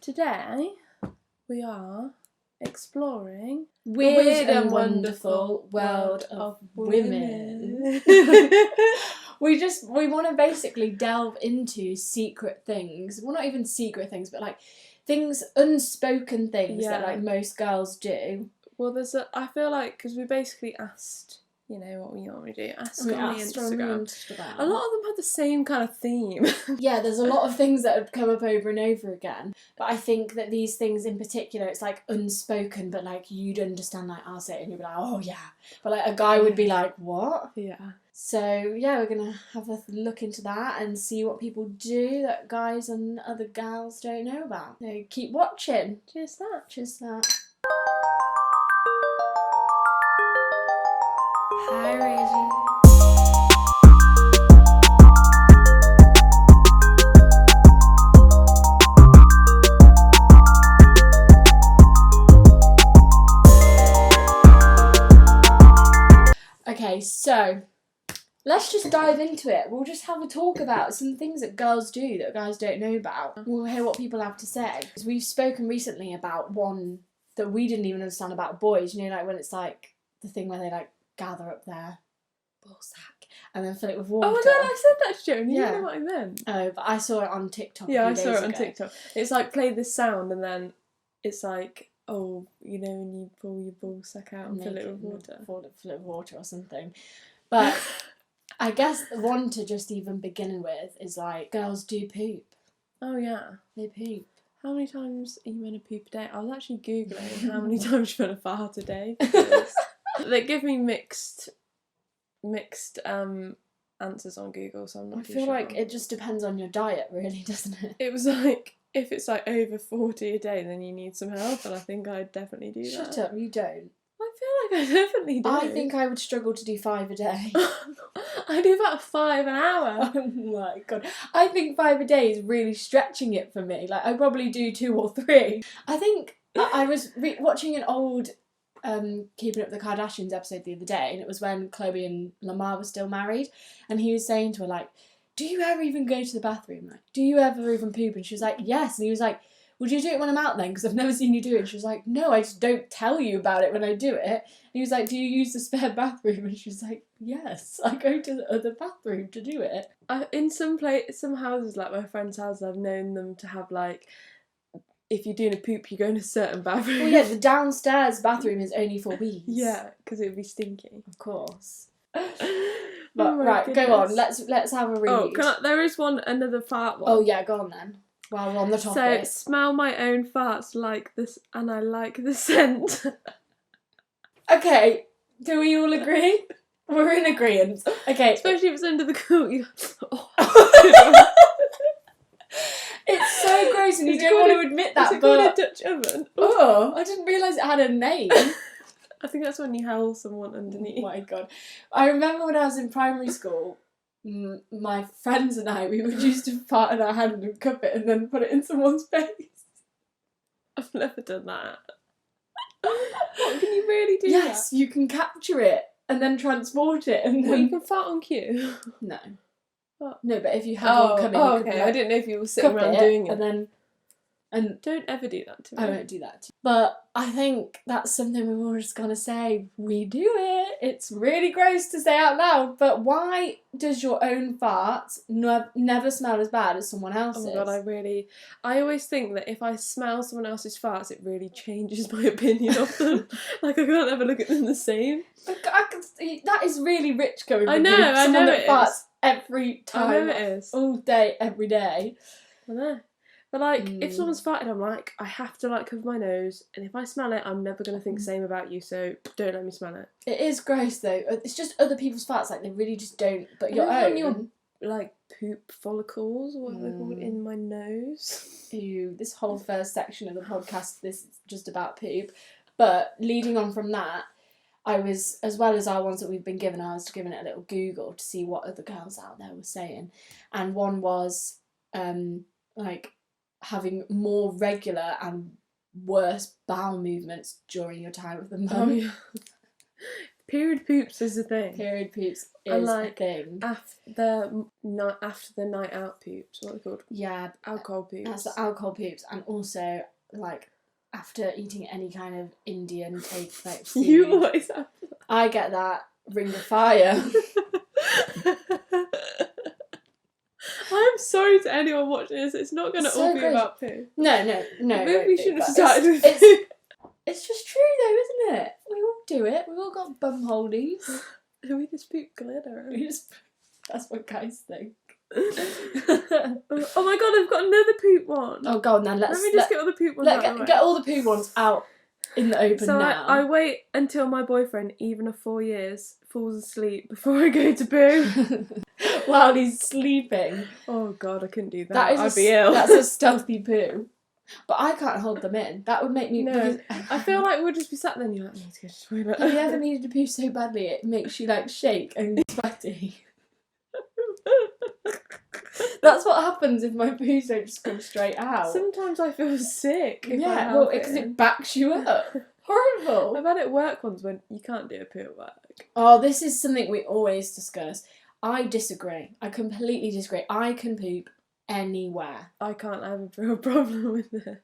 Today we are exploring weird and wonderful world of women. We want to basically delve into secret things. Well, not even secret things, but like things, unspoken things that like most girls do. Well, I feel like, because we basically asked, what we normally do. Ask on the Instagram. A lot of them had the same kind of theme. Yeah, there's a lot of things that have come up over and over again. But I think that these things in particular, it's like unspoken, but like you'd understand, like I'll say it and you'd be like, oh yeah. But like a guy would be like, what? Yeah. So yeah, we're going to have a look into that and see what people do that guys and other gals don't know about. So keep watching. Cheers that. Cheers that. Hi, Reggie. Okay, so let's just dive into it. We'll just have a talk about some things that girls do that guys don't know about. We'll hear what people have to say. Because we've spoken recently about one that we didn't even understand about boys. You know, like when it's like the thing where they like gather up their ball sack and then fill it with water. Oh my god, I said that to Joan. You Yeah. know what I meant. Oh, but I saw it on TikTok. Yeah, I saw it on TikTok. It's like play this sound and then it's like, oh, when you pull your ball sack out and fill it with water. Fill it with water or something. But I guess the one to just even begin with is like girls do poop. Oh yeah. They poop. How many times are you meant to poop a day? I was actually Googling how many times you're meant to fart a day. Because they give me mixed answers on Google, so I'm not too sure. I feel like it just depends on your diet, really, doesn't it? It was like, if it's like over 40 a day, then you need some help, and I think I'd definitely do that. Shut up, you don't. I feel like I definitely do. I think I would struggle to do 5 a day. I do about 5 an hour. Oh my god. I think 5 a day is really stretching it for me. Like, I probably do 2 or 3. I think I was watching an old Keeping Up with the Kardashians episode the other day, and it was when Chloe and Lamar were still married, and he was saying to her, like, do you ever even go to the bathroom? Like, do you ever even poop? And she was like, yes. And he was like, would you do it when I'm out then? Because I've never seen you do it. And she was like, no, I just don't tell you about it when I do it. And he was like, do you use the spare bathroom? And she was like, yes, I go to the other bathroom to do it. In some houses, like my friend's house, I've known them to have like, if you're doing a poop, you go in a certain bathroom. Well, yeah, the downstairs bathroom is only for wees. Yeah, because it would be stinky. Of course. But right, goodness. Go on. Let's have a read. Oh, there is another fart one. Oh yeah, go on then. While we're on the topic. So, smell my own farts like this, and I like the scent. Okay, do we all agree? We're in agreement. Okay. Especially if it's under the cool. It's so gross, and you don't want to admit that. Is it called a Dutch oven? Oh, I didn't realise it had a name. I think that's when you howl someone underneath. Oh my god. I remember when I was in primary school, my friends and I, we would used to fart in our hand and cup it and then put it in someone's face. I've never done that. What, can you really do that? Yes, you can capture it and then transport it and then... Well, you can fart on cue? No. What? No, but if you had one coming... Oh, okay. I didn't know if you were sitting around doing it. And then... And don't ever do that to me. I won't do that to you. But I think that's something we're all just gonna say. We do it. It's really gross to say out loud, but why does your own fart never smell as bad as someone else's? Oh my god, I always think that if I smell someone else's farts, it really changes my opinion of them. Like, I can't ever look at them the same. That is really rich coming from someone that farts every time. I know it is. All day, every day. I know. But like, if someone's farted, I'm like, I have to like cover my nose, and if I smell it, I'm never going to think the same about you, so don't let me smell it. It is gross though. It's just other people's farts, like they really just don't, but your own. Your, like, poop follicles, or whatever they're called, in my nose. Ew, this whole first section of the podcast, this is just about poop. But leading on from that, I was, as well as our ones that we've been given, I was giving it a little Google to see what other girls out there were saying. And one was, like, having more regular and worse bowel movements during your time with the mum. Oh, yeah. Period poops is a thing. Period poops is And, like, a thing. After the night out poops, what are they called? Yeah. Alcohol poops. That's the alcohol poops, and also, like, after eating any kind of Indian take like food. You always have that. I get that ring of fire. I'm sorry to anyone watching this. It's not going to So all be gross. about poo. No. Maybe we shouldn't have but started with it's just true though, isn't it? We all do it. We've all got bum holdies. We just poop glitter. That's what guys think. Oh my god, I've got another poop one. Oh, go on then. Let me just get all the poop ones out of the way. Get all the poo ones out in the open so now. I wait until my boyfriend, even of 4 years, falls asleep before I go to poo. While he's sleeping. Oh god, I couldn't do that. I'd be ill. ill. That's a stealthy poo. But I can't hold them in. That would make me... No, I feel like we'll just be sat there and you're like, I need to go to the toilet. Have you ever needed to poo so badly it makes you like shake and sweaty? That's what happens if my poos don't just come straight out. Sometimes I feel sick. Yeah, well, because it backs you up. Horrible. I've had it at work once when you can't do a poo at work. Oh, this is something we always discuss. I disagree. I completely disagree. I can poop anywhere. I can't have a real problem with it.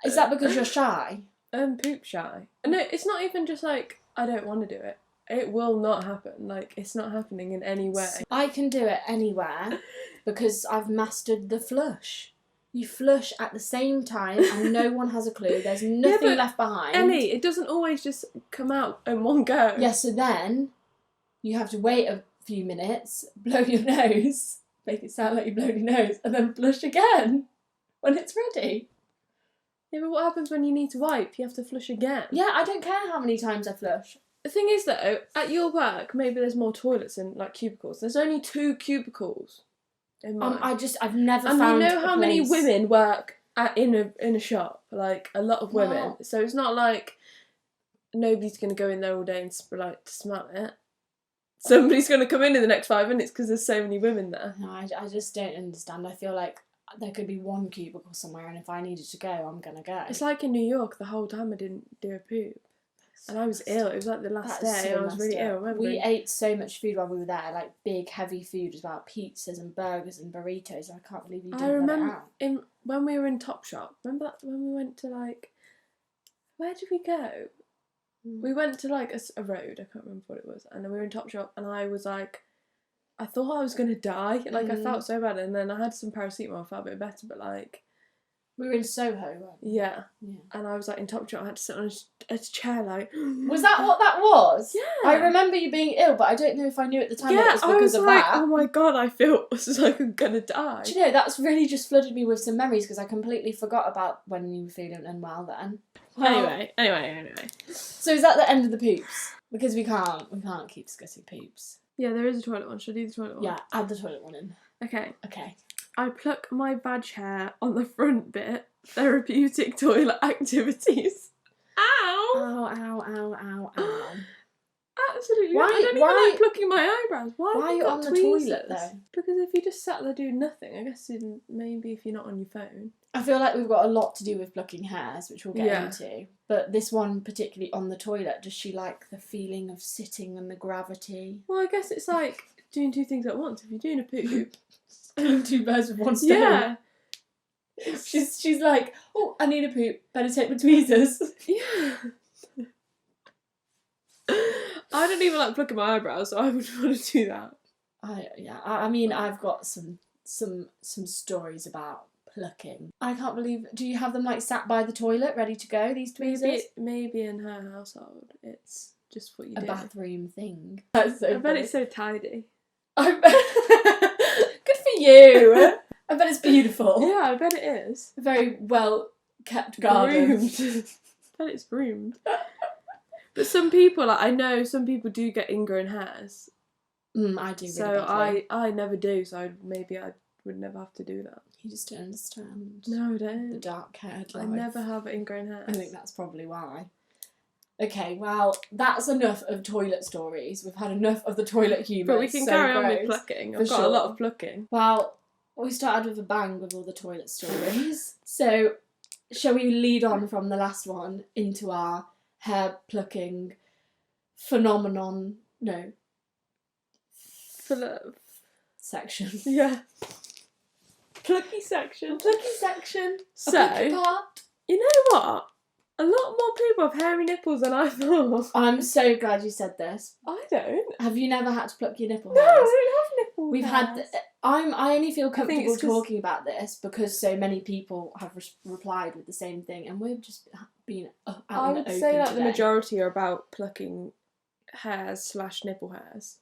Is that because you're shy? Poop shy. No, it's not even just like I don't want to do it. It will not happen. Like, it's not happening in any way. I can do it anywhere because I've mastered the flush. You flush at the same time and no one has a clue. There's nothing left behind. Ellie, it doesn't always just come out in one go. Yeah, so then you have to wait a few minutes, blow your nose, make it sound like you blow your nose, and then flush again when it's ready. Yeah, but what happens when you need to wipe? You have to flush again. Yeah, I don't care how many times I flush. The thing is, though, at your work, maybe there's more toilets in, like, cubicles. There's only 2 cubicles in mine. I've never and found you know how many women work in a shop? Like, a lot of women. Wow. So it's not like nobody's going to go in there all day and, to smell it. Somebody's going to come in the next 5 minutes because there's so many women there. No, I just don't understand. I feel like there could be one cubicle somewhere and if I needed to go, I'm going to go. It's like in New York, the whole time I didn't do a poop. And I was ill. It was like the last day and I was really ill. Remember? We ate so much food while we were there, like big heavy food as well, pizzas and burgers and burritos. I can't believe you didn't let it out. When we were in Topshop, remember that when we went to like, where did we go? We went to like a road, I can't remember what it was, and then we were in Topshop and I was like, I thought I was going to die. Like, I felt so bad, and then I had some paracetamol, I felt a bit better, but like... We were in Soho, weren't we? Yeah. And I was like in Topshop, I had to sit on a chair like... Was that what that was? Yeah. I remember you being ill, but I don't know if I knew at the time yeah, that it was because of like, that. oh my god, I feel like I'm going to die. Do you know, that's really just flooded me with some memories because I completely forgot about when you were feeling unwell then. Well, anyway. So is that the end of the poops? Because we can't keep discussing poops. Yeah, there is a toilet one. Should I do the toilet one? Yeah, add the toilet one in. Okay. Okay. I pluck my badge hair on the front bit. Therapeutic toilet activities. Ow! Ow. Absolutely. Why- I don't even like plucking my eyebrows. Why are have you got on the tweezers? toilet though? Because if you just sat there doing nothing, I guess maybe if you're not on your phone. I feel like we've got a lot to do with plucking hairs, which we'll get Yeah. into. But this one particularly on the toilet, does she like the feeling of sitting and the gravity? Well, I guess it's like doing 2 things at once. If you're doing a poop, Killing 2 birds with 1 stone. yeah. She's like, oh, I need a poop. Better take the tweezers. Yeah. I don't even like plucking my eyebrows, so I would want to do that. I mean, I've got some stories about plucking. I can't believe. Do you have them like sat by the toilet, ready to go? These tweezers. Maybe in her household, it's just what you do. A bathroom thing. That's so I bet funny. it's so tidy. Good for you. I bet it's beautiful. Yeah, I bet it is. A very well kept garden. Groomed. I bet it's groomed. But some people, like I know, some people do get ingrown hairs. I do. Really So badly. I never do. So maybe I would never have to do that. You just don't understand. No, I The don't. dark-haired life. I never have ingrown hairs. I think that's probably why. Okay, well, that's enough of toilet stories. We've had enough of the toilet humour. But we can carry on with plucking. I've got a lot of plucking. Well, we started with a bang with all the toilet stories. So, shall we lead on from the last one into our hair plucking phenomenon. No. Section. Yeah. Plucky section. Plucky section. So, plucky part. You know what? A lot more people have hairy nipples than I thought. I'm so glad you said this. I don't. Have you never had to pluck your nipple No, hairs? I don't have nipple We've hairs. had. I only feel comfortable it's 'cause- talking about this because so many people have replied with the same thing, and we've just been out I in the would open say that today. the majority are about plucking hairs / nipple hairs.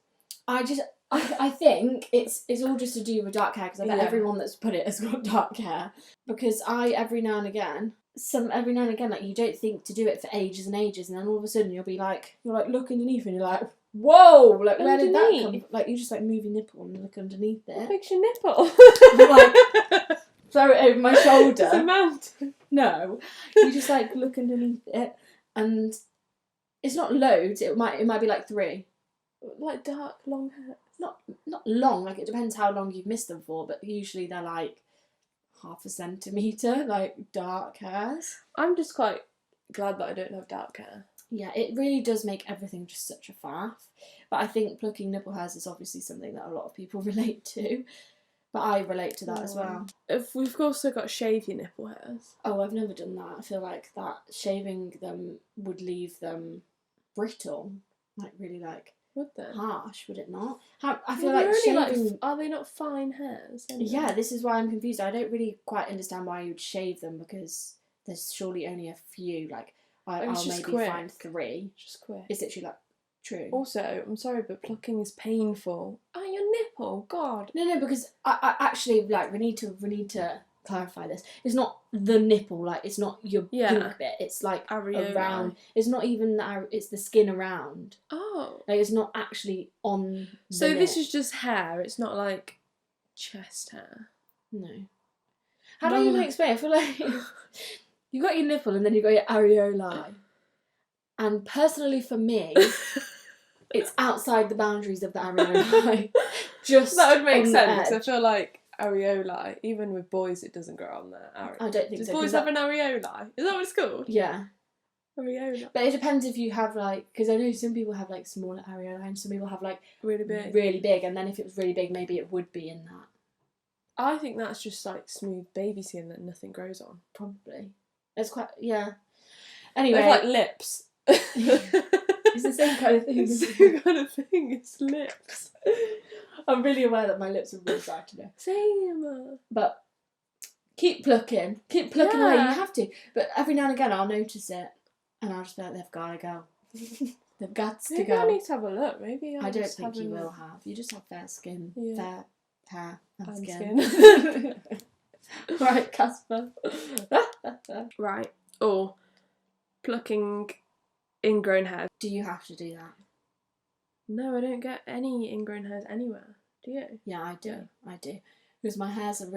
I think it's all just to do with dark hair because I bet Yeah. everyone that's put it has got dark hair. Because every now and again, like you don't think to do it for ages and ages, and then all of a sudden you're like look underneath and you're like, whoa, like where did that come? Like you just like move your nipple and look underneath it. What makes your nipple? You like throw it over my shoulder. It's a mountain. No, you just like look underneath it, and it's not loads. It might be like 3. Like dark, long hair. Not long, like it depends how long you've missed them for, but usually they're like 1/2 centimetre, like dark hairs. I'm just quite glad that I don't have dark hair. Yeah, it really does make everything just such a faff. But I think plucking nipple hairs is obviously something that a lot of people relate to. But I relate to that as well. If we've also got shave your nipple hairs. Oh, I've never done that. I feel like that shaving them would leave them brittle. Like really like Would they? harsh, would it not? I feel Well, like they're shaving... only are they not fine hairs? Anyway? Yeah, this is why I'm confused. I don't really quite understand why you would shave them because there's surely only a few. Like I'll maybe find 3. Just quick. It's literally like true. Also, I'm sorry, but plucking is painful. Oh, your nipple, God. No, because I actually like we need to clarify this. It's not the nipple, like it's not your pink bit. It's like Areola. around. It's not even it's the skin around. Oh. Like it's not actually on. So the this nip. is just hair. It's not like chest hair. No. How do I even explain? I feel like you got your nipple and then you got your areolae. And personally, for me, it's outside the boundaries of the areolae. Just that would make on sense. the I edge. feel like areolae, even with boys, it doesn't grow on there. I don't think Does so. boys have an areolae? Is that what it's called? Yeah. Areola. But it depends if you have like, because I know some people have like smaller areolae and some people have like Really big. really big, and then if it was really big, maybe it would be in that. I think that's just like smooth baby skin that nothing grows on. Probably. It's quite, yeah. Anyway. They're like lips. It's the same kind of thing. It's the same kind of thing, it's lips. I'm really aware that my lips are really dry today. Same. But keep plucking away, Yeah. you have to. But every now and again I'll notice it and I'll just be like, they've got to go. They've got to Maybe go. I need to have a look. Maybe I don't think you will have. You just have fair skin, fair hair and skin. Right, Casper. Right. Or plucking ingrown hair. Do you have to do that? No, I don't get any ingrown hairs anywhere. Do you? Yeah, I do. Yeah. I do. Because my hairs are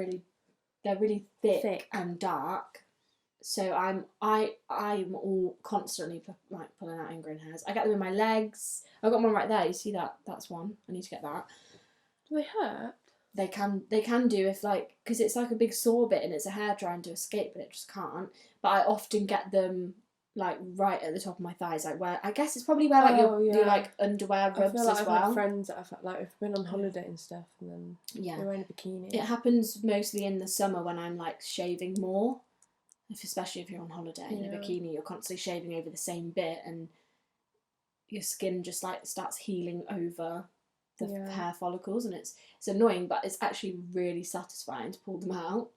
they're really thick and dark. So I'm all constantly pulling out ingrown hairs. I get them in my legs. I've got one right there. You see that? That's one. I need to get that. Do they hurt? They can do if like, because it's like a big sore bit and it's a hair trying to escape but it just can't. But I often get them like right at the top of my thighs, like where I guess it's probably where like your like underwear rubs I feel like as I've well. had friends that I've been on holiday and stuff, and then Yeah, they're wearing a bikini. it happens mostly in the summer when I'm like shaving more. Especially if you're on holiday in a bikini, you're constantly shaving over the same bit, and your skin just like starts healing over the hair follicles, and it's annoying, but it's actually really satisfying to pull them out.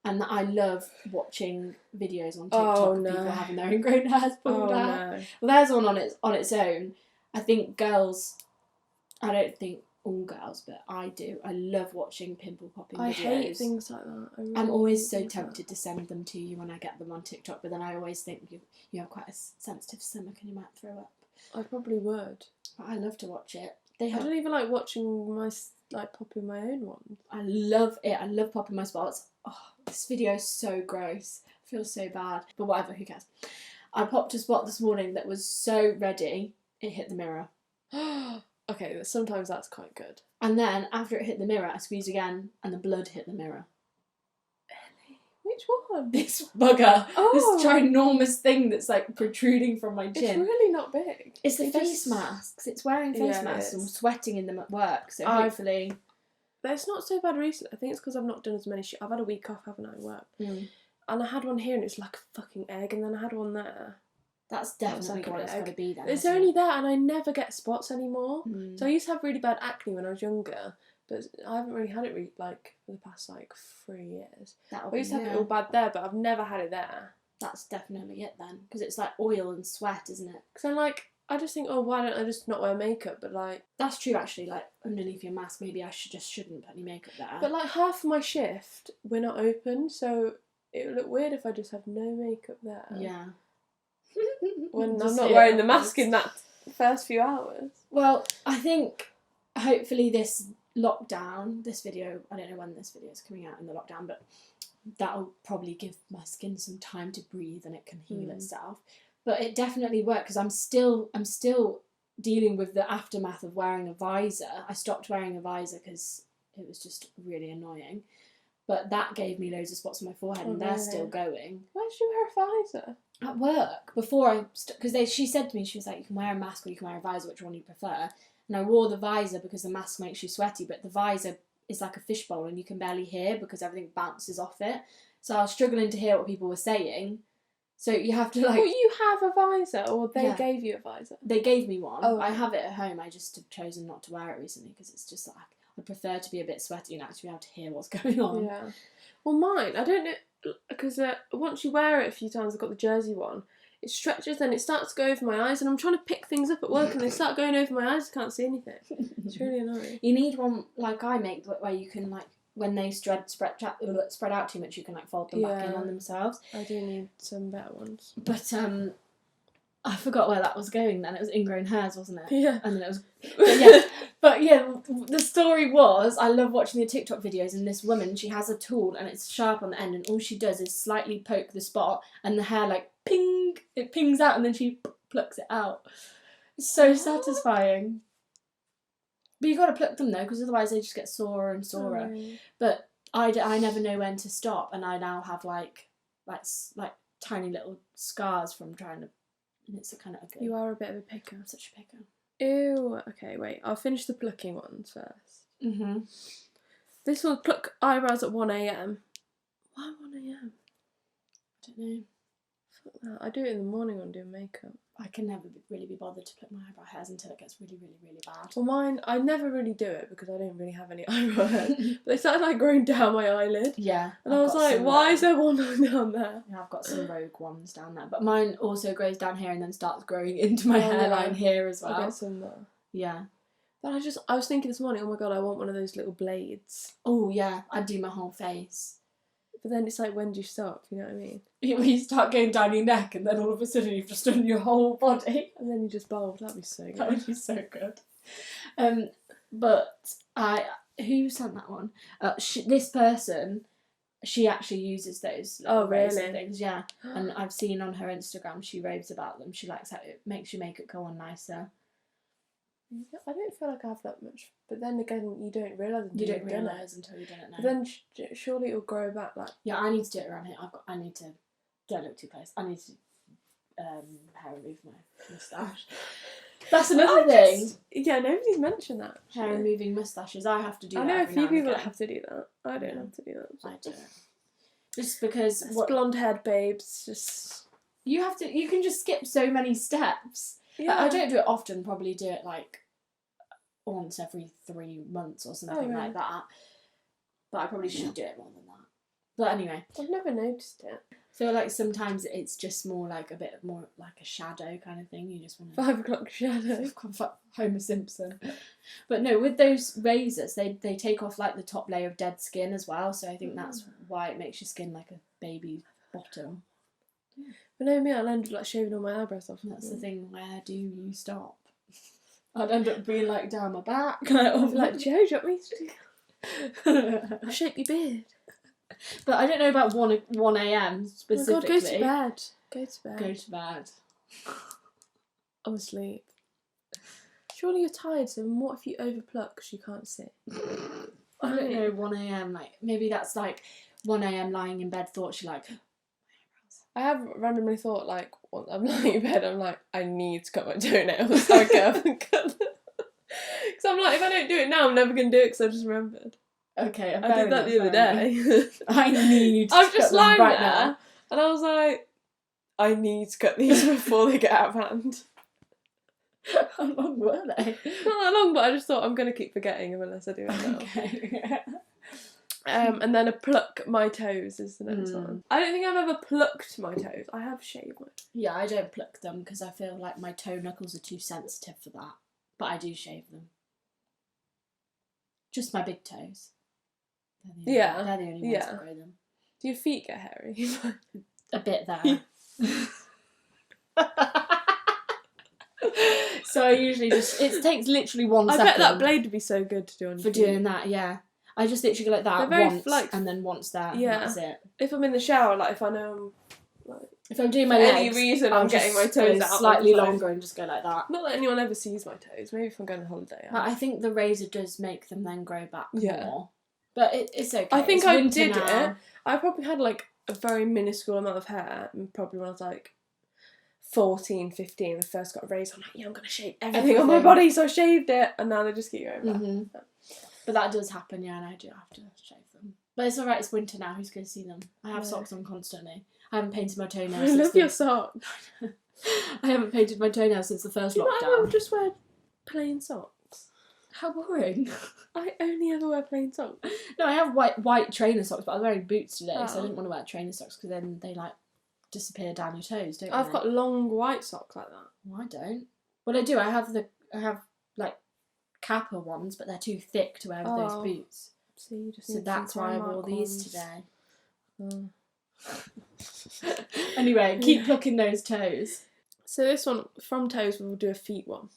And I love watching videos on TikTok of people having their ingrown hairs pulled out. No. Well, there's one on its own. I think girls, I don't think all girls, but I do. I love watching pimple popping videos. I hate things like that. I'm always so tempted to send them to you when I get them on TikTok, but then I always think you have quite a sensitive stomach and you might throw up. I probably would. But I love to watch it. I don't even like watching popping my own ones. I love it. I love popping my spots. Oh, this video is so gross. I feel so bad. But whatever, who cares? I popped a spot this morning that was so ready, it hit the mirror. Okay, sometimes that's quite good. And then after it hit the mirror, I squeezed again and the blood hit the mirror. Ellie, Which one? This bugger. Oh. This ginormous thing that's like protruding from my chin. It's really not big. It's the face masks. It's wearing face masks and sweating in them at work. So hopefully... It's not so bad recently. I think it's because I've not done as many I've had a week off, haven't I, work? And I had one here and it's like a fucking egg, and then I had one there. That's definitely what it's got to be then. It's only there, and I never get spots anymore. So I used to have really bad acne when I was younger, but I haven't really had it like for the past like 3 years. I used to have it all bad there, but I've never had it there. That's definitely it then, because it's like oil and sweat, isn't it? Because I'm like, I just think, oh, why don't I just not wear makeup? But like, that's true actually. Like underneath your mask, maybe I shouldn't put any makeup there. But like half of my shift, we're not open, so it would look weird if I just had no makeup there. Yeah. When I'm not wearing the mask in that first few hours. Well, I think hopefully this lockdown, this video, I don't know when this video is coming out in the lockdown, but that'll probably give my skin some time to breathe and it can heal itself. But it definitely worked because I'm still dealing with the aftermath of wearing a visor. I stopped wearing a visor because it was just really annoying. But that gave me loads of spots on my forehead, and they're still going. Why did you wear a visor? At work, before because she said to me, she was like, you can wear a mask or you can wear a visor, which one you prefer? And I wore the visor because the mask makes you sweaty, but the visor is like a fishbowl and you can barely hear because everything bounces off it. So I was struggling to hear what people were saying. So you have to like... Well, you have a visor, or they gave you a visor? They gave me one. Oh. I have it at home. I just have chosen not to wear it recently because it's just like... I prefer to be a bit sweaty and actually be able to hear what's going on. Yeah. Well, mine, I don't know, because once you wear it a few times, I've got the jersey one, it stretches, then it starts to go over my eyes, and I'm trying to pick things up at work and they start going over my eyes, I can't see anything. It's really annoying. You need one like I make, where you can like, when they spread out too much, you can like fold them back in on themselves. I do need some better ones. But I forgot where that was going then. It was ingrown hairs, wasn't it? Yeah. And then it was... But the story was, I love watching the TikTok videos, and this woman, she has a tool and it's sharp on the end, and all she does is slightly poke the spot and the hair like ping, it pings out, and then she plucks it out. It's so satisfying. But you got to pluck them though, because otherwise they just get sorer and sorer. But I never know when to stop, and I now have like tiny little scars from trying to... And it's a kind of ugly. You are a bit of a picker. I'm such a picker. Ew. Okay, wait. I'll finish the plucking ones first. This will pluck eyebrows at 1 a.m. Why 1 a.m? I don't know. Fuck that. I do it in the morning when I'm doing makeup. I can never really be bothered to pluck my eyebrow hairs until it gets really, really, really bad. Well, mine, I never really do it because I don't really have any eyebrow hair. But they started like growing down my eyelid. Yeah. And I was like, why is there one down there? Yeah, I've got some rogue ones down there. But mine also grows down here and then starts growing into my hairline here as well. I'll get some there. Yeah. But I was thinking this morning, oh my god, I want one of those little blades. Oh yeah, I'd do my whole face. But then it's like, when do you stop? You know what I mean? You start going down your neck, and then all of a sudden you've just done your whole body. And then you just bald. That'd be so good. That would be so good. But who sent that one? This person, she actually uses those. Oh really? Things, yeah. And I've seen on her Instagram, she raves about them. She likes how it makes your makeup go on nicer. I don't feel like I have that much, but then again, you don't realise until you've done it now. But then surely it'll grow back like... Yeah, I need to do it around here. I need to... Don't look too close. I need to hair remove my moustache. That's another thing. Yeah, nobody's mentioned that. Hair removing moustaches. I have to do that. I know a few people that have to do that. I don't have to do that. I do. Just because... blonde-haired babes, just... You can just skip so many steps. Yeah. I don't do it often, probably do it like once every 3 months or something like that. But I probably should do it more than that. But anyway. I've never noticed it. I feel like sometimes it's just more like a bit more like a shadow kind of thing. You just want to... 5 o'clock shadow. Homer Simpson. But no, with those razors, they take off like the top layer of dead skin as well. So I think that's why it makes your skin like a baby bottom. But no, me, I'll end up like shaving all my eyebrows off. That's the thing. Where do you stop? I'd end up being like down my back. I'd be like, Joe, do you want me to I'll shape your beard. But I don't know about 1 a.m. specifically. Oh God, go to bed. Go to bed. Go to bed. I'm asleep. Surely you're tired, so what if you overpluck because you can't see? I don't know, 1 a.m. Like maybe that's like 1 a.m. lying in bed thoughts you're like, I have randomly thought, like, when I'm lying in bed, I'm like, I need to cut my toenails. So I go up and cut them. Because I'm like, if I don't do it now, I'm never going to do it because I just remembered. okay, I did that the other day. I need to I'm cut just them lying right there, now. and I was like, I need to cut these before they get out of hand. How long were they? Not that long, but I just thought I'm going to keep forgetting unless I do it now. Okay. And then a pluck my toes is the next one. I don't think I've ever plucked my toes. I have shaved my toes. Yeah, I don't pluck them because I feel like my toe knuckles are too sensitive for that. But I do shave them. Just my big toes. They're the only ones that grow them. Do your feet get hairy? A bit there. So I usually just... It takes literally 1 second. I bet that blade would be so good to do on your feet. For doing that, yeah. I just literally go like that once and then once there. Yeah. And that's it. If I'm in the shower, like if I know I'm... Like, if I'm doing my for legs, any reason I'm getting my toes out slightly longer and just go like that. Not that anyone ever sees my toes. Maybe if I'm going on holiday. But I think the razor does make them then grow back more. But it's okay. I think it's I did now. it. I probably had like a very minuscule amount of hair, and probably when I was like 14, 15, I first got a razor. I'm like, yeah, I'm going to shave everything on my body, so I shaved it, and now they just keep going back. Mm-hmm. But that does happen, yeah, and I do have to shave them. But it's alright, it's winter now, who's going to see them? I have socks on constantly. I haven't painted my toenails I love your socks. I haven't painted my toenails since the first lockdown. Do you not ever just wear plain socks? How boring. I only ever wear plain socks. No, I have white trainer socks, but I was wearing boots today, so I didn't want to wear trainer socks because then they like disappear down your toes, don't they? I've got long white socks like that. Well, I don't. Well, I do. I have like Kappa ones, but they're too thick to wear with those boots. So that's why I wore these today. Anyway, keep plucking those toes. So this one, from toes, we'll do a feet one.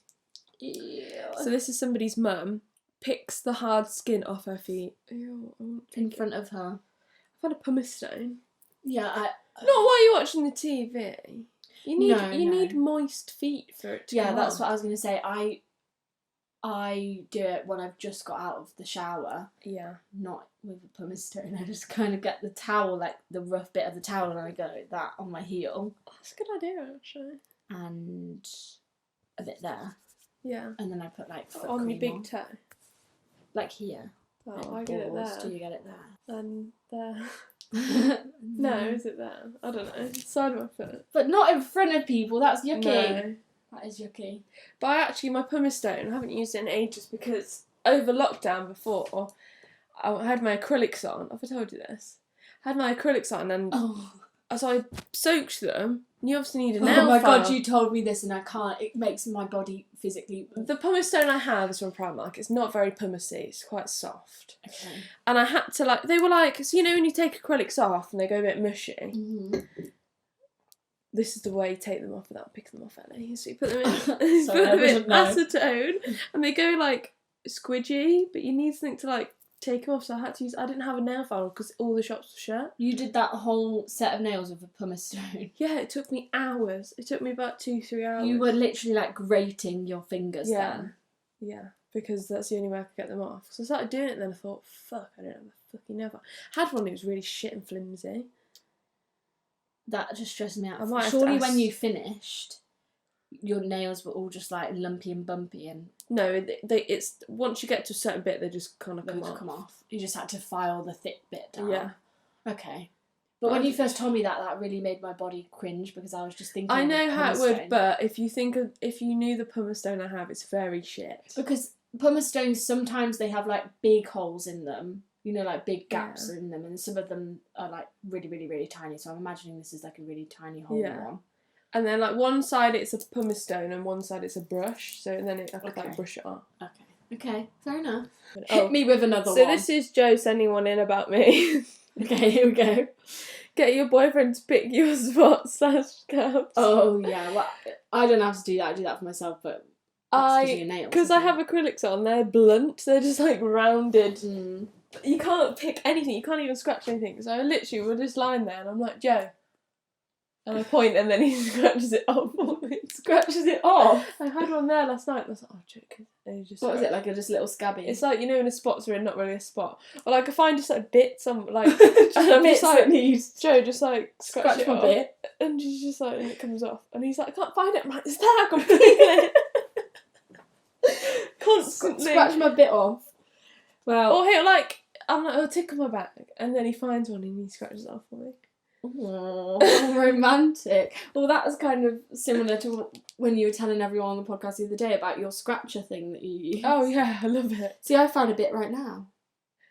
Ew. So this is somebody's mum. Picks the hard skin off her feet. Ew, in front of her. I've had a pumice stone. Yeah, Not while you're watching the TV. You need moist feet for it to come that's on. what I was going to say. I do it when I've just got out of the shower. Yeah. Not with a pumice stone. I just kind of get the towel, like the rough bit of the towel, and I go like that on my heel. Oh, that's a good idea, actually. And a bit there. Yeah. And then I put like foot on cream your big toe. Like here. Oh, like I get it there. Do you get it there? And there. No, is it there? I don't know. Side of my foot. But not in front of people. That's yucky. No. That is yucky. But my pumice stone, I haven't used it in ages because over lockdown before, I had my acrylics on. Have I told you this? I had my acrylics on and so I soaked them. You obviously need a nail file. Oh my god, you told me this and I can't. It makes my body physically... The pumice stone I have is from Primark. It's not very pumicey. It's quite soft. Okay. And I had to they were like, so you know when you take acrylics off and they go a bit mushy? Mm-hmm. This is the way you take them off without picking them off, Ellie. So you put them in, put them in acetone and they go like squidgy, but you need something to like take them off. So I didn't have a nail file because all the shops were shut. You did that whole set of nails with a pumice stone? Yeah, it took me hours. It took me about 2-3 hours. You were literally like grating your fingers then. Yeah, because that's the only way I could get them off. So I started doing it and then I thought, fuck, I don't have a fucking nail file. I had one that was really shit and flimsy. That just stressed me out. I might Surely when you finished, your nails were all just like lumpy and bumpy and... No, it's once you get to a certain bit, they just kind of come off. You just had to file the thick bit down. Yeah. Okay. But when you first told me that really made my body cringe because I was just thinking... I know how it would, but if you knew the pumice stone I have, it's very shit. Because pumice stones, sometimes they have like big holes in them. You know, like big gaps in them, and some of them are like really, really, really tiny. So I'm imagining this is like a really tiny hole one. And then like one side it's a pumice stone and one side it's a brush. So then I could like brush it off. Okay, fair enough. Hit me with another one. So this is Joe sending one in about me. Okay, here we go. Get your boyfriend to pick your spots/scabs. Oh yeah, well I don't have to do that. I do that for myself, but because I have acrylics on, they're blunt. They're just like rounded. Mm. You can't pick anything. You can't even scratch anything. So I literally were just lying there, and I'm like, Joe, And I point and then he scratches it off. Scratches it off? I had one there last night and I was like, oh, joke. And he just what is it, like just a little scabby? It's like, you know, when the spots are in, not really a spot. Or like I find just like bits, like, and I'm bits just like, that need... Joe, just like scratch it my off. bit. And she's just like, and it comes off. And he's like, I can't find it. I'm like, it's there, I can feel it. Constantly. Scratch my bit off. Well. Or he'll like, I'm like, I'll tickle my back. And then he finds one and he scratches it off for me. Oh, romantic. Well, that was kind of similar to when you were telling everyone on the podcast the other day about your scratcher thing that you use. Oh yeah, I love it. See, I found a bit right now.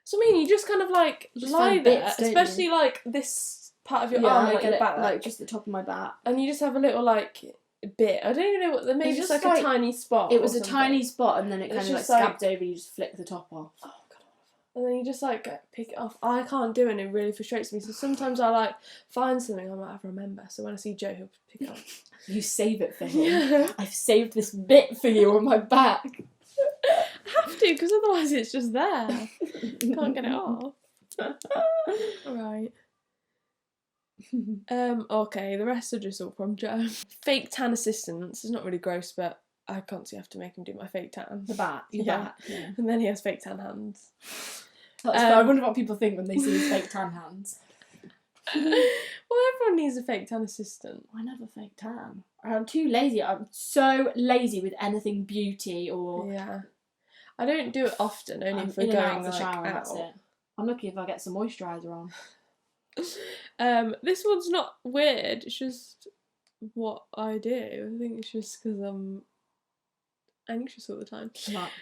So I mean, you just kind of like lie there, especially like this part of your arm, like your back, like just the top of my back, and you just have a little like bit. I don't even know what. Maybe just like a tiny spot. It was a tiny spot, and then it kind of like scabbed over. And you just flick the top off. Oh god. And then you just like pick it off. I can't do it, and it really frustrates me. So sometimes I like find something I might have remember. So when I see Joe, he'll pick it up. You save it for him. Yeah. I've saved this bit for you on my back. I have to, because otherwise it's just there. Can't get it off. Alright. Okay, the rest are just all from Joe. Fake tan assistants. It's not really gross, but I constantly have to make him do my fake tan. The bat. Yeah. And then he has fake tan hands. I wonder what people think when they see his fake tan hands. Well, everyone needs a fake tan assistant. I never fake tan. I'm too lazy. I'm so lazy with anything beauty or... Yeah. I don't do it often, only if we're going the shower, out. That's it. I'm lucky if I get some moisturiser on. This one's not weird, it's just what I do. I think it's just because I'm anxious all the time. Right.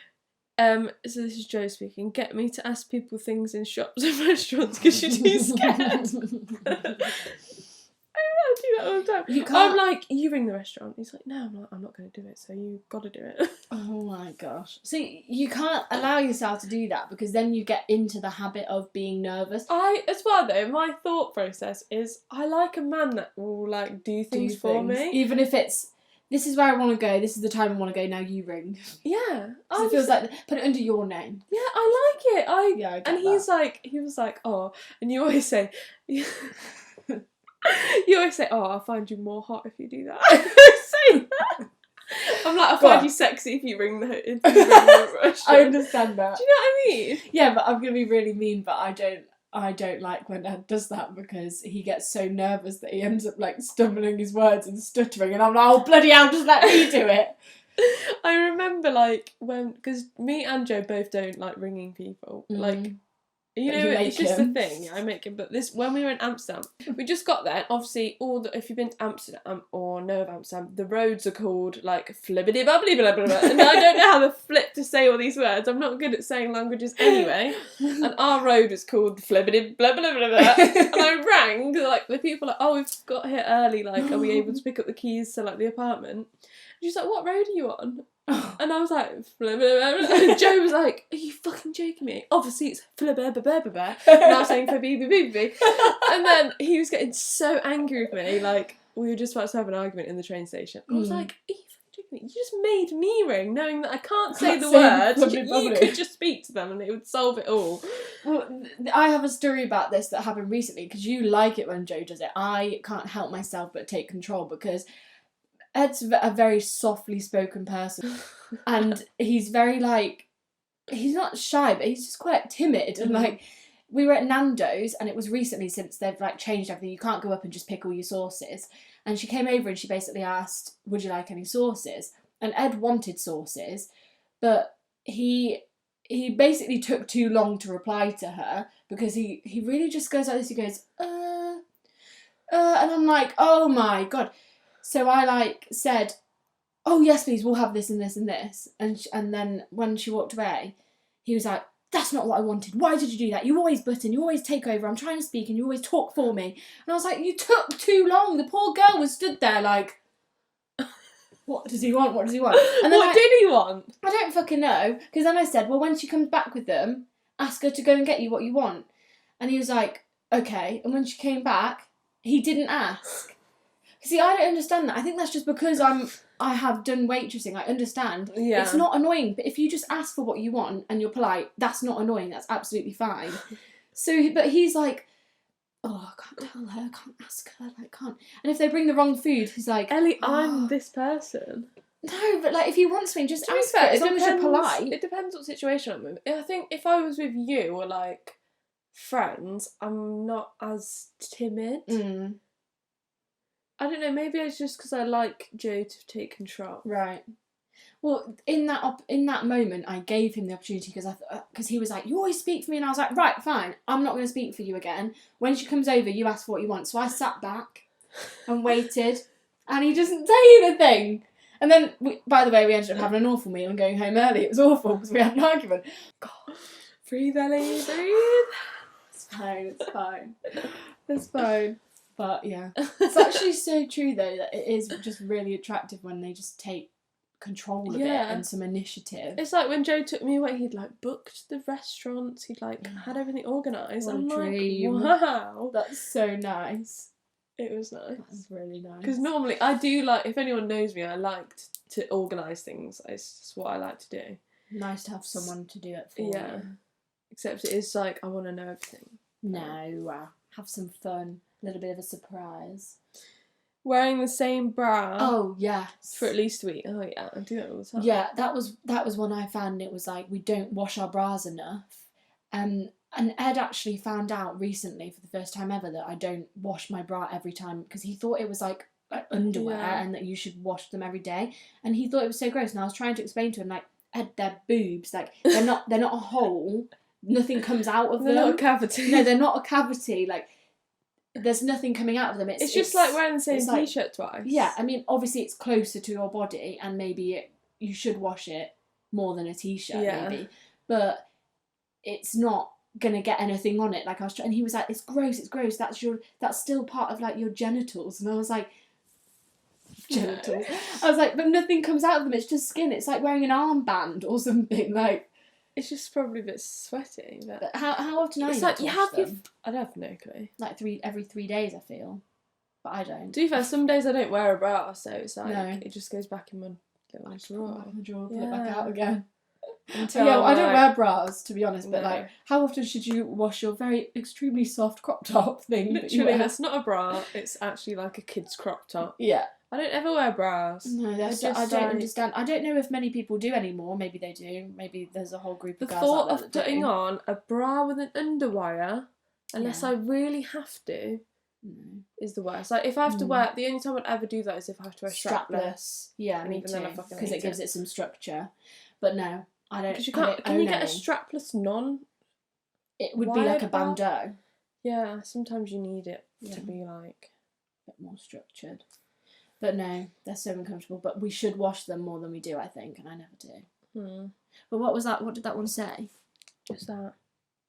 So this is Joe speaking. Get me to ask people things in shops and restaurants because you're too scared. I do that all the time. You can't... I'm like, you ring the restaurant. He's like, no, I'm not going to do it, so you've got to do it. Oh my gosh. See, you can't allow yourself to do that because then you get into the habit of being nervous. As well though, my thought process is I like a man that will like do things for me. Even if it's, this is where I want to go, this is the time I want to go, now you ring. Yeah. It feels like, put it under your name. Yeah, I like it. I get and he's that. like, he was like, oh, and you always say, you always say, oh, I'll find you more hot if you do that. Say that. I'm like, I'll find you sexy if you ring the restaurant. I understand that. Do you know what I mean? Yeah, but I'm gonna be really mean, but I don't like when Ed does that because he gets so nervous that he ends up like stumbling his words and stuttering, and I'm like, oh bloody hell, just let me do it. I remember like when, because me and Joe both don't like ringing people, like. You know, it's just a thing. Yeah, I make him. But when we were in Amsterdam, we just got there. And obviously, if you've been to Amsterdam or know of Amsterdam, the roads are called like flibbity bubbly blah blah blah. And I don't know how to flip to say all these words. I'm not good at saying languages anyway. And our road is called flibbity blah blah blah blah. And I rang like the people like, oh, we've got here early. Like, are we able to pick up the keys to like the apartment? And she's like, what road are you on? And I was like, and Joe was like, are you fucking joking me? Obviously it's and I was saying and then he was getting so angry with me, like we were just about to have an argument in the train station. I was like, are you fucking joking me? You just made me ring knowing that I can't say the words. You could just speak to them and it would solve it all. Well, I have a story about this that happened recently because you like it when Joe does it. I can't help myself but take control because Ed's a very softly spoken person and he's very like, he's not shy but he's just quite timid and like we were at Nando's and it was recently since they've like changed everything, you can't go up and just pick all your sauces, and she came over and she basically asked, would you like any sauces? And Ed wanted sauces but he basically took too long to reply to her because he really just goes like this, he goes and I'm like, oh my god. So I like said, oh yes please, we'll have this and this and this, and then when she walked away he was like, that's not what I wanted, why did you do that, you always button, you always take over, I'm trying to speak and you always talk for me. And I was like, you took too long, the poor girl was stood there like, what does he want, and then what did he want? I don't fucking know, because then I said, well when she comes back with them, ask her to go and get you what you want. And he was like, okay. And when she came back he didn't ask. See, I don't understand that. I think that's just because I have done waitressing. I understand. Yeah. It's not annoying, but if you just ask for what you want and you're polite, that's not annoying. That's absolutely fine. So, but he's like, oh, I can't tell her, I can't ask her, like, can't. And if they bring the wrong food, he's like, Ellie, I'm this person. No, but like if you want something, just To be ask fair, for it, as long as you're polite. It depends what situation I'm in. I think if I was with you or like friends, I'm not as timid. Mm. I don't know, maybe it's just because I like Joe to take control. Right. Well, in that moment, I gave him the opportunity because he was like, "You always speak for me," and I was like, "Right, fine, I'm not going to speak for you again. When she comes over, you ask for what you want." So I sat back and waited, and he doesn't say anything. And then, by the way, we ended up having an awful meal and going home early. It was awful because we had an argument. God, breathe, Ellie, breathe. It's fine. It's fine. It's fine. But yeah, it's actually so true though that it is just really attractive when they just take control of it and some initiative. It's like when Joe took me away, he'd like booked the restaurants, he'd like had everything organised. What a I'm dream. like, wow, That's so nice. It was nice. That's really nice. Because normally I do like, if anyone knows me, I like to organise things. It's just what I like to do. Nice to have someone to do it for you. Except it is like I want to know everything. No, have some fun. A little bit of a surprise. Wearing the same bra. Oh yes. For at least a week. Oh yeah, I do that all the time. Yeah, that was one I found. It was like we don't wash our bras enough, and Ed actually found out recently for the first time ever that I don't wash my bra every time because he thought it was like underwear and that you should wash them every day, and he thought it was so gross. And I was trying to explain to him like, Ed, they're boobs, like they're not a hole. Nothing comes out of them. They're not a cavity. No, they're not a cavity. Like. There's nothing coming out of them. It's just like wearing the same t-shirt twice. Yeah, I mean, obviously it's closer to your body, and maybe you should wash it more than a t-shirt, maybe. But it's not gonna get anything on it. Like I was trying, and he was like, "It's gross. It's gross. That's still part of like your genitals." And I was like, "Genitals." I was like, "But nothing comes out of them. It's just skin. It's like wearing an armband or something." Like. It's just probably a bit sweaty. But how often are you? It's like you have them? I don't have no clue. Like every 3 days, I feel. But I don't. To be fair, some days I don't wear a bra, so it's like it just goes back in my little drawer. Put it back out again. Until well, I don't wear bras, to be honest, but like, how often should you wash your very extremely soft crop top thing? Literally, that's not a bra. It's actually like a kid's crop top. Yeah. I don't ever wear bras. No, I don't understand. I don't know if many people do anymore. Maybe they do. Maybe there's a whole group of girls out there that do. The thought of putting on a bra with an underwire, unless I really have to, is the worst. Like if I have to wear, the only time I'd ever do that is if I have to wear strapless. Yeah, me too. Because it gives it some structure. But no, I don't. Because you can't. Can you get a strapless non? It would be like a bandeau. Yeah, sometimes you need it to be like a bit more structured. But no, they're so uncomfortable. But we should wash them more than we do, I think, and I never do. But what was that? What did that one say? What's that?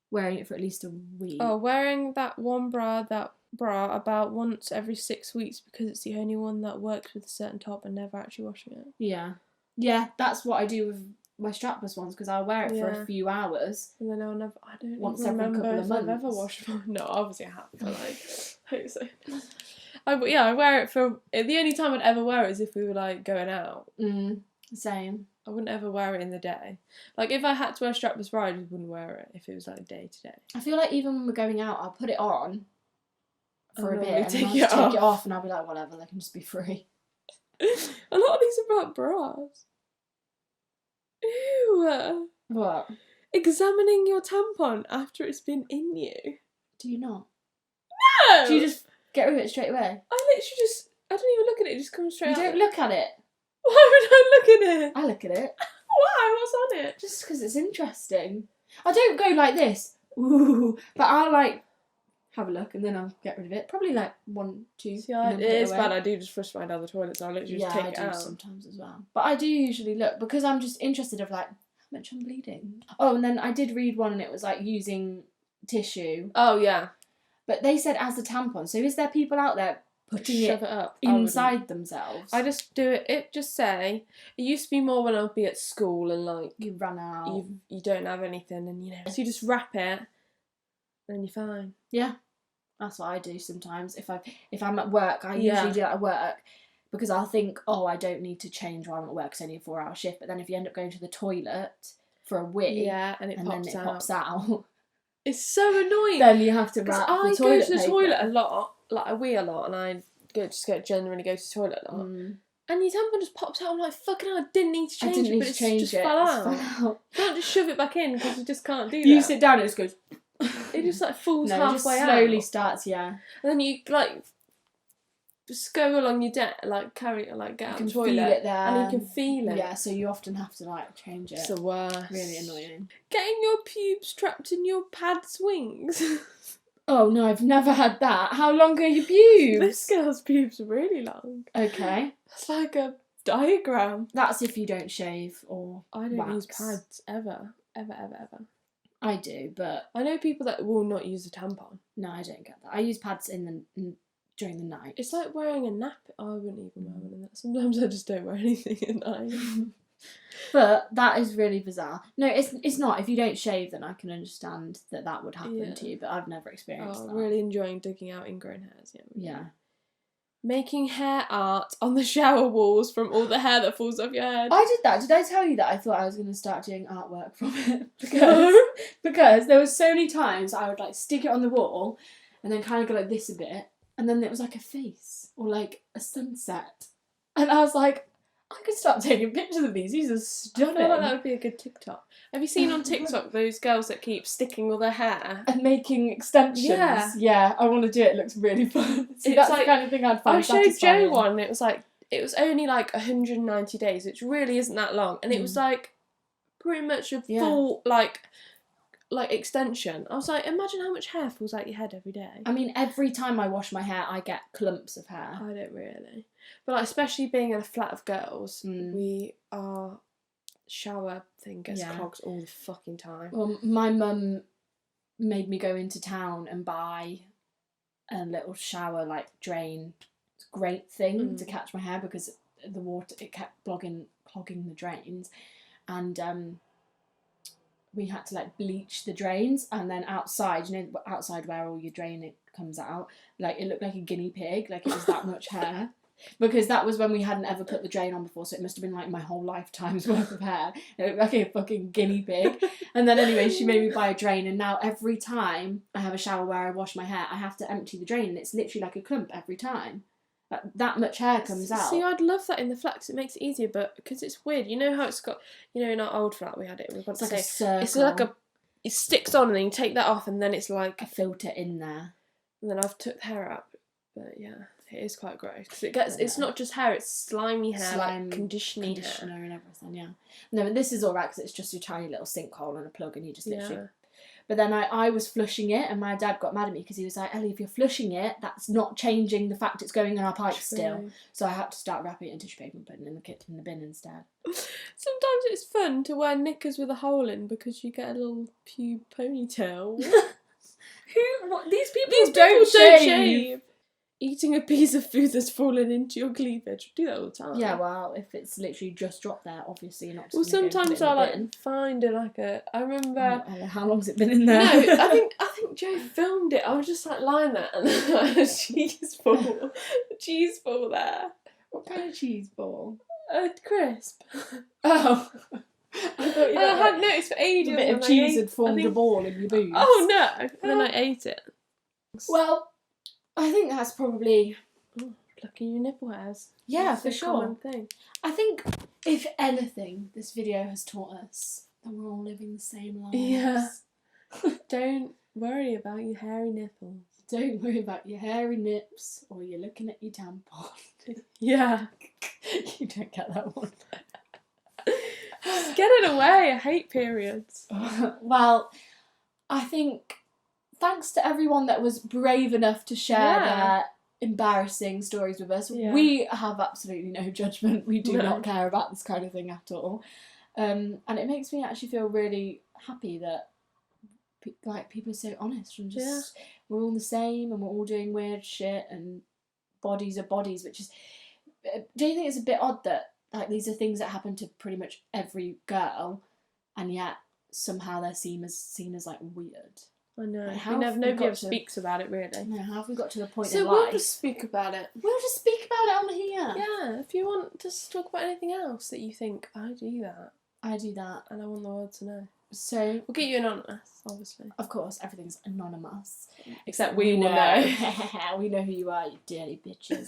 Wearing it for at least a week. Oh, wearing that bra about once every 6 weeks because it's the only one that works with a certain top and never actually washing it. Yeah. Yeah, that's what I do with my strapless ones because I'll wear it for a few hours. And then I'll never, I don't once even remember every couple of months. I've ever washed mine. No, obviously I have, but like, I hope so. I wear it for, the only time I'd ever wear it is if we were like going out. Same. I wouldn't ever wear it in the day. Like if I had to wear strapless bra, I just wouldn't wear it if it was like day to day. I feel like even when we're going out, I'll put it on for a bit and take I'll just take it off and I'll be like, whatever, they can just be free. A lot of these are about bras. Ew. What? Examining your tampon after it's been in you. Do you not? No! Do you just get rid of it straight away? I don't even look at it, it just comes straight out. You don't look at it? Why would I look at it? I look at it. Why? What's on it? Just because it's interesting. I don't go like this, ooh, but I'll like have a look and then I'll get rid of it. Probably like 1, 2. See, it is bad. I do just flush mine down the toilet, so I literally just take it out. I do sometimes as well. But I do usually look because I'm just interested of like how much I'm bleeding. Oh, and then I did read one and it was like using tissue. Oh yeah. But they said as a tampon. So is there people out there putting it up inside themselves? I just do it. It used to be more when I'd be at school and like you run out. You don't have anything and so you just wrap it and then you're fine. Yeah. That's what I do sometimes. If I'm at work, I usually do that at work because I'll think, oh, I don't need to change while I'm at work. It's only a 4-hour shift. But then if you end up going to the toilet for a wee, and it pops out. It's so annoying. Then you have to 'Cause wrap I the go toilet to the paper. toilet a lot, like I wee a lot, and I generally go to the toilet a lot. And your tampon just pops out. I'm like, fucking hell, I didn't need to change it, but it's just fell out. You can't just shove it back in because you just can't do that. You sit down, it just goes. It just like falls halfway it just slowly out. starts, yeah. And then you like just go along your deck, like carry it, like get out of the toilet, feel it there, and you can feel it. Yeah, so you often have to like change it. It's the worst. Really annoying. Getting your pubes trapped in your pad's wings. Oh no, I've never had that. How long are your pubes? This girl's pubes are really long. Okay. It's like a diagram. That's if you don't shave or I don't wax. use pads ever. Ever. I do, but I know people that will not use a tampon. No, I don't get that. I use pads during the night. It's like wearing a nap. I wouldn't even wear one of that. Sometimes I just don't wear anything at night. But that is really bizarre. No, it's not. If you don't shave, then I can understand that would happen to you. But I've never experienced that. Really enjoying digging out ingrown hairs. Yeah. Making hair art on the shower walls from all the hair that falls off your head. I did that. Did I tell you that I thought I was going to start doing artwork from it? Because there was so many times I would like stick it on the wall and then kind of go like this a bit, and then it was like a face or like a sunset. And I was like, I could start taking pictures of these. These are stunning. I feel like that would be a good TikTok. Have you seen on TikTok those girls that keep sticking all their hair? And making extensions. Yeah, I want to do it. It looks really fun. See, that's like, the kind of thing I'd find satisfying. I showed Joe one, and it was only like 190 days, which really isn't that long. And it was like pretty much a full like extension. I was like, imagine how much hair falls out your head every day. I mean, every time I wash my hair, I get clumps of hair. I don't really. But like, especially being in a flat of girls, our shower thing gets clogged all the fucking time. Well, my mum made me go into town and buy a little shower like drain grate thing to catch my hair because the water, it kept clogging the drains, and we had to like bleach the drains, and then outside, outside where all your drain it comes out, like it looked like a guinea pig, like it was that much hair. Because that was when we hadn't ever put the drain on before, so it must have been like my whole lifetime's worth of hair. It looked like a fucking guinea pig. And then anyway, she made me buy a drain, and now every time I have a shower where I wash my hair, I have to empty the drain, and it's literally like a clump every time. That much hair comes out. See, I'd love that in the flat because it makes it easier, but because it's weird. You know how it's got, in our old flat we had it. It's like a circle. It's like it sticks on, and then you take that off, and then it's like a filter in there. And then I've took the hair out, but yeah. It is quite gross because it's not just hair; it's slimy hair, like conditioner and everything. Yeah, no, but this is all right because it's just a tiny little sinkhole and a plug, and you just literally. But then I was flushing it, and my dad got mad at me because he was like, "Ellie, if you're flushing it, that's not changing the fact it's going in our pipes still." So I had to start wrapping it in tissue paper and putting it in the bin instead. Sometimes it's fun to wear knickers with a hole in because you get a little pube ponytail. These people don't shave. Eating a piece of food that's fallen into your cleavage. Do that all the time. Yeah, well, if it's literally just dropped there, obviously you're not just sometimes I find I remember... how long's it been in there? No, I think Joe filmed it. I was just like lying there and then I had a cheese ball there. What kind of cheese ball? A crisp. Oh. I hadn't noticed for ages. A bit of cheese had formed a ball in your boobs. Oh no! And then I ate it. Well... I think that's probably... Lucky your nipple hairs. Yeah, that's for sure. Common thing. I think, if anything, this video has taught us that we're all living the same lives. Yeah. Don't worry about your hairy nipples. Don't worry about your hairy nips or you're looking at your tampon. Yeah. You don't get that one. Just get it away. I hate periods. Well, I think... Thanks to everyone that was brave enough to share their embarrassing stories with us. Yeah. We have absolutely no judgment. We do not care about this kind of thing at all. And it makes me actually feel really happy that people are so honest and just we're all the same and we're all doing weird shit and bodies are bodies, which is... Do you think it's a bit odd that like these are things that happen to pretty much every girl and yet somehow they're seen as like weird? I know. Like nobody ever speaks about it, really. No, how have we got to the point in life? So we'll just speak about it. We'll just speak about it on here. Yeah, if you want to talk about anything else that you think, I do that. I do that. And I want the world to know. So We'll get you anonymous, obviously. of course, everything's anonymous. Except we will know. We know who you are, you dirty bitches.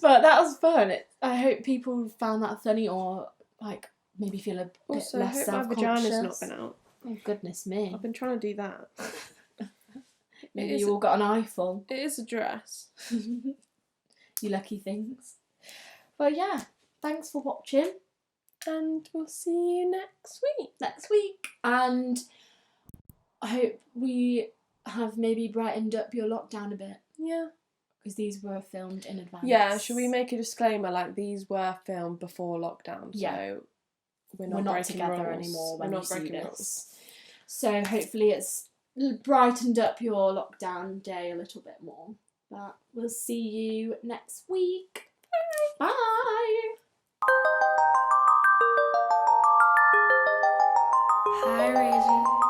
But that was fun. I hope people found that funny, or like maybe feel a bit Also, less I hope self-conscious. my vagina's not been out. Oh goodness me. I've been trying to do that. Maybe you all got an eyeful. It is a dress. You lucky things. But yeah, thanks for watching. And we'll see you next week. And I hope we have maybe brightened up your lockdown a bit. Yeah. Because these were filmed in advance. Yeah, should we make a disclaimer, like, these were filmed before lockdown, Yeah. so we're We're not breaking together rules. anymore when we're you not see breaking this. rules. So hopefully it's brightened up your lockdown day a little bit more. But we'll see you next week. Bye. Bye. Hi, Reggie.